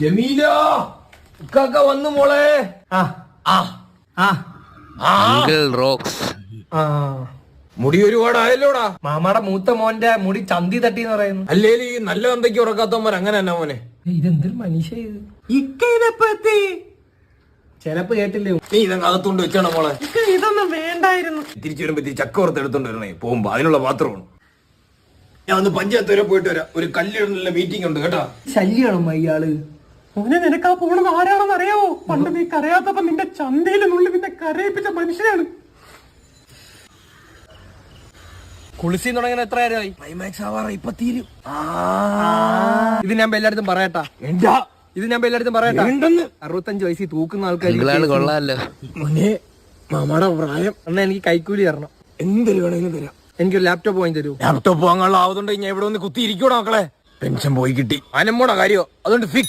ജമീല ഇക്കാക്ക വന്നു മോളെ. റോക്സ് മുടി ഒരുപാടായല്ലോടാ. മാമാടെ മൂത്ത മോന്റെ മുടി ചന്തി തട്ടി എന്ന് പറയുന്നു. അല്ലേലും ഈ നല്ല തന്തയ്ക്ക് ഉറക്കാത്തവന്മാർ അങ്ങനെ തന്നെ മോനെ. ഇതെന്തൊരു മനുഷ്യ ഇത്. ചെലപ്പ് കേട്ടില്ലേ? നീ ഇതങ്ങ് അകത്തോണ്ട് വെച്ചാണോ മോളെ? ഇതൊന്നും വേണ്ടായിരുന്നു. തിരിച്ചു വരുമ്പോ ചക്ക പുറത്ത് എടുത്തോണ്ട് വരണേ. പോകുമ്പോ അതിനുള്ള പാത്രമാണ്. ഞാൻ ഒന്ന് പഞ്ചായത്ത് വരെ പോയിട്ട് വരാം. ഒരു കല്യാണ മീറ്റിംഗ് ഉണ്ട് കേട്ടാ. ശല്യാണോ ഇയാള്? മോനെ നിനക്കാ പോണത് ആരാണെന്ന് അറിയാവോ? പണ്ട് നീ കരയാത്തപ്പോ നിന്റെ ചന്തയിലുള്ളിൽ നിന്നെ കരയിപ്പിച്ച മനുഷ്യനാണ്. കുളിസി തുടങ്ങിയ എത്ര നേരമായി? ക്ലൈമാക്സ് ആവാറ ഇപ്പൊ തീരും. ഇത് ഞാൻ എല്ലായിടത്തും പറയട്ടാ. എന്താ ഇത് ഞാൻ എല്ലായിടത്തും പറയട്ടാ. 65 വയസ്സിൽ തൂക്കുന്ന ആൾക്കാർ കൊള്ളാമല്ലോ. മോനെ മാമാടെ പ്രായം. എന്നാ എനിക്ക് കൈക്കൂലി തരണം. എന്തൊരു വേണമെങ്കിലും തരാം. എനിക്കൊരു ലാപ്ടോപ്പ് വാങ്ങി തരൂ. ലാപ്ടോപ്പ് വാങ്ങാനുള്ള ആവുന്നുണ്ടെങ്കിൽ ഞാൻ ഇവിടെ ഒന്ന് കുത്തിയിരിക്കണോ മക്കളെ? പെൻഷൻ പോയി കിട്ടി. അനമ്മോടെ കാര്യോ അതുകൊണ്ട് ഫിക്സ്.